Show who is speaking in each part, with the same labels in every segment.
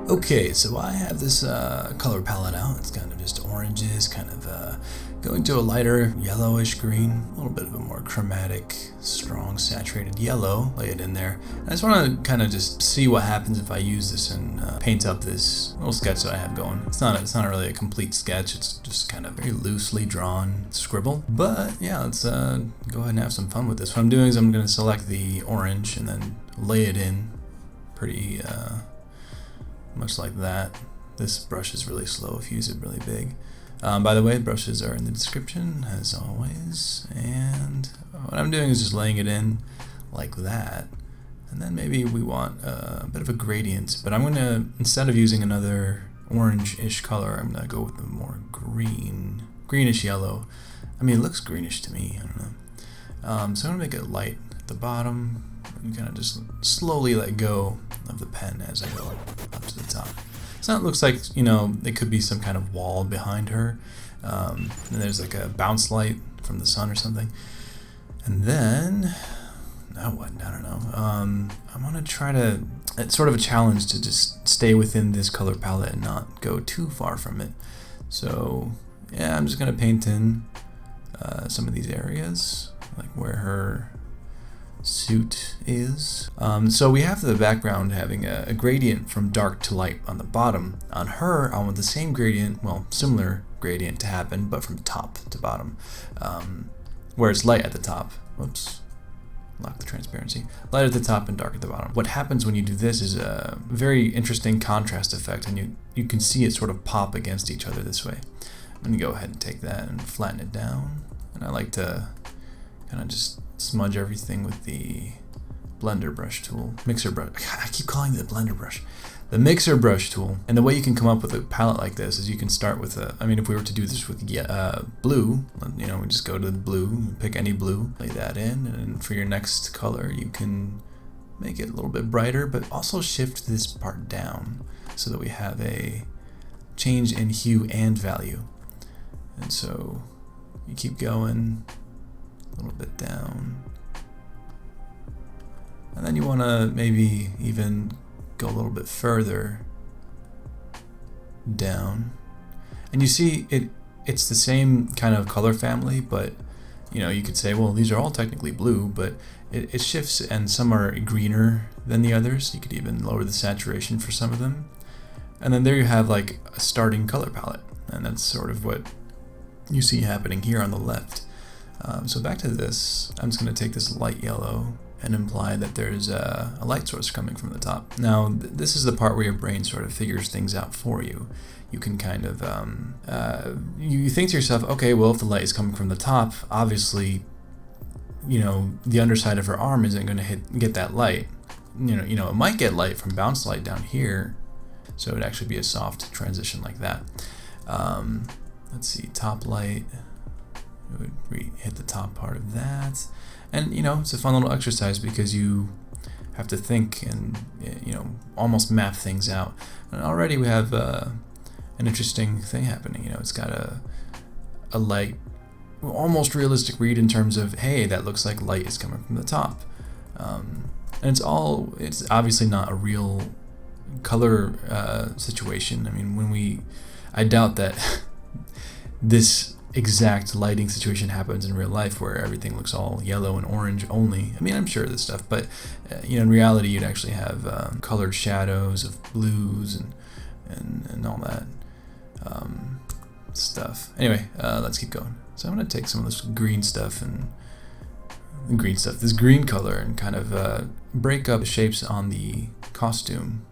Speaker 1: Okay, so I have this color palette out. It's kind of just oranges, kind of going to a lighter yellowish green, a little bit of a more chromatic, strong, saturated yellow. Lay it in there. I just want to kind of just see what happens if I use this and paint up this little sketch that I have going. It's not really a complete sketch. It's just kind of very loosely drawn scribble. But yeah, let's go ahead and have some fun with this. What I'm doing is I'm going to select the orange and then lay it in pretty much like that. This brush is really slow if you use it really big. By the way, brushes are in the description as always, and what I'm doing is just laying it in like that, and then maybe we want a bit of a gradient, but I'm going to, instead of using another orange-ish color, I'm going to go with a more greenish yellow. I mean, it looks greenish to me, I don't know. So I'm going to make it light at the bottom, and kind of just slowly let go of the pen as I go up to the top. So it looks like, you know, it could be some kind of wall behind her, and there's like a bounce light from the sun or something. And then, now what? I don't know. I'm gonna try to, it's sort of a challenge to just stay within this color palette and not go too far from it. So yeah, I'm just gonna paint in some of these areas, like where her suit is. So we have the background having a gradient from dark to light on the bottom. On her, I want the same gradient, well, similar gradient to happen, but from top to bottom, where it's light at the top. Whoops, lock the transparency. Light at the top and dark at the bottom. What happens when you do this is a very interesting contrast effect, and you can see it sort of pop against each other this way. I'm gonna go ahead and take that and flatten it down, and I like to kind of just smudge everything with the blender brush tool. Mixer brush. I keep calling it the blender brush. The mixer brush tool. And the way you can come up with a palette like this is you can start with I mean, if we were to do this with blue, you know, we just go to the blue, pick any blue, lay that in, and for your next color, you can make it a little bit brighter, but also shift this part down so that we have a change in hue and value. And so you keep going a little bit down, and then you want to maybe even go a little bit further down, and you see it's the same kind of color family, but you know, you could say, well, these are all technically blue, but it shifts, and some are greener than the others. You could even lower the saturation for some of them, and then there you have like a starting color palette, and that's sort of what you see happening here on the left. So back to this, I'm just going to take this light yellow and imply that there's a light source coming from the top. Now, this is the part where your brain sort of figures things out for you. You can kind of, you think to yourself, okay, well, if the light is coming from the top, obviously, you know, the underside of her arm isn't going to get that light. You know, it might get light from bounce light down here, so it would actually be a soft transition like that. Let's see, top light. It would hit the top part of that, and you know, it's a fun little exercise because you have to think and, you know, almost map things out. And already we have an interesting thing happening. You know, it's got a light, almost realistic read in terms of, hey, that looks like light is coming from the top, and it's obviously not a real color situation. I mean, I doubt that this exact lighting situation happens in real life where everything looks all yellow and orange only. I mean, I'm sure of this stuff, but you know, in reality, you'd actually have colored shadows of blues and all that stuff. Anyway, let's keep going. So I'm going to take some of this green stuff this green color, and kind of break up the shapes on the costume,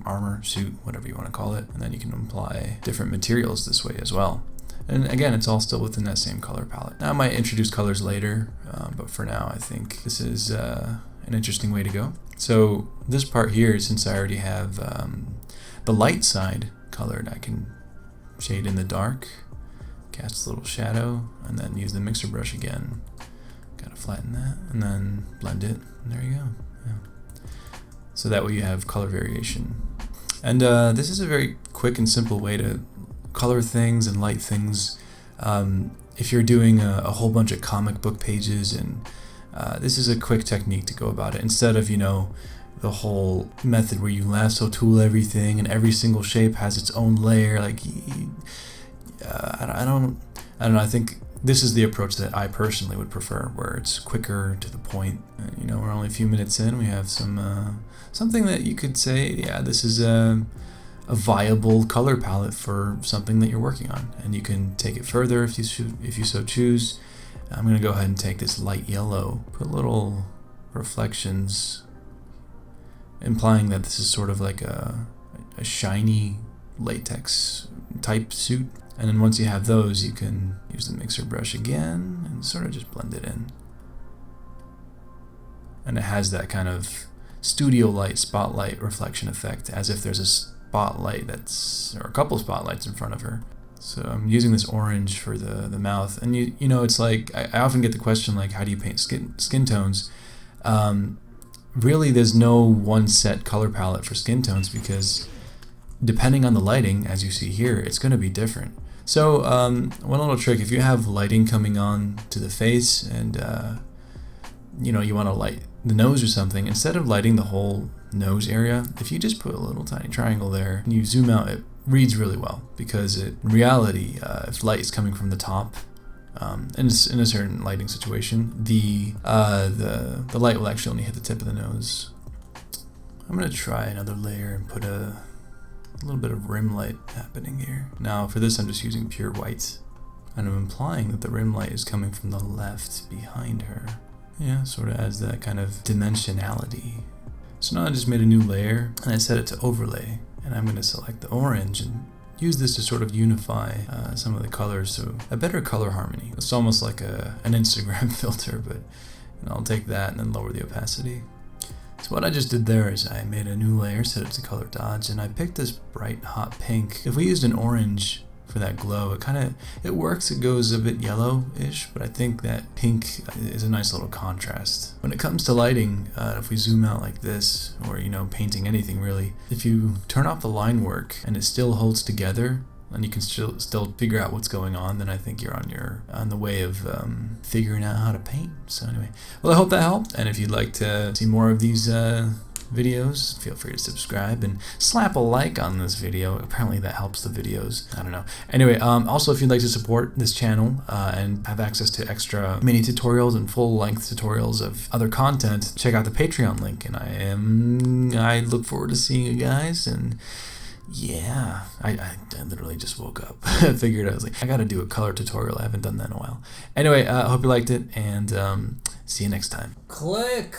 Speaker 1: armor, suit, whatever you want to call it, and then you can apply different materials this way as well. And again, it's all still within that same color palette. Now I might introduce colors later, but for now I think this is an interesting way to go. So this part here, since I already have the light side colored, I can shade in the dark, cast a little shadow, and then use the mixer brush again. Gotta flatten that, and then blend it, and there you go. Yeah. So that way you have color variation. And this is a very quick and simple way to color things and light things. If you're doing a whole bunch of comic book pages, and this is a quick technique to go about it. Instead of, you know, the whole method where you lasso tool everything and every single shape has its own layer. Like, I don't know. I think this is the approach that I personally would prefer, where it's quicker, to the point. You know, we're only a few minutes in. We have something that you could say, yeah, this is a viable color palette for something that you're working on, and you can take it further if you so choose. I'm gonna go ahead and take this light yellow, put little reflections, implying that this is sort of like a shiny latex type suit. And then once you have those, you can use the mixer brush again and sort of just blend it in. And it has that kind of studio light spotlight reflection effect, as if there's a spotlight or a couple spotlights in front of her. So I'm using this orange for the mouth. And you know, it's like, I often get the question, like, how do you paint skin tones? Really, there's no one set color palette for skin tones, because depending on the lighting, as you see here, it's going to be different. So one little trick, if you have lighting coming on to the face and you know, you want to light the nose or something, instead of lighting the whole nose area, if you just put a little tiny triangle there and you zoom out, it reads really well, because in reality, if light is coming from the top, in a certain lighting situation, the light will actually only hit the tip of the nose. I'm going to try another layer and put a little bit of rim light happening here. Now for this, I'm just using pure white, and I'm implying that the rim light is coming from the left behind her. Yeah, sort of adds that kind of dimensionality. So now I just made a new layer and I set it to overlay, and I'm going to select the orange and use this to sort of unify some of the colors, so a better color harmony. It's almost like an Instagram filter, but I'll take that and then lower the opacity. So what I just did there is I made a new layer, set it to color dodge, and I picked this bright hot pink. If we used an orange for that glow, it works. It goes a bit yellow-ish, but I think that pink is a nice little contrast. When it comes to lighting, if we zoom out like this, or you know, painting anything really, if you turn off the line work and it still holds together, and you can still figure out what's going on, then I think you're on the way of figuring out how to paint. So anyway, well, I hope that helped, and if you'd like to see more of these videos, feel free to subscribe and slap a like on this video. Apparently that helps the videos. I don't know. Anyway, also if you'd like to support this channel and have access to extra mini tutorials and full-length tutorials of other content, check out the Patreon link. And I look forward to seeing you guys. And yeah, I literally just woke up. I figured, I was like, I gotta do a color tutorial. I haven't done that in a while. Anyway, I hope you liked it, and see you next time. Click!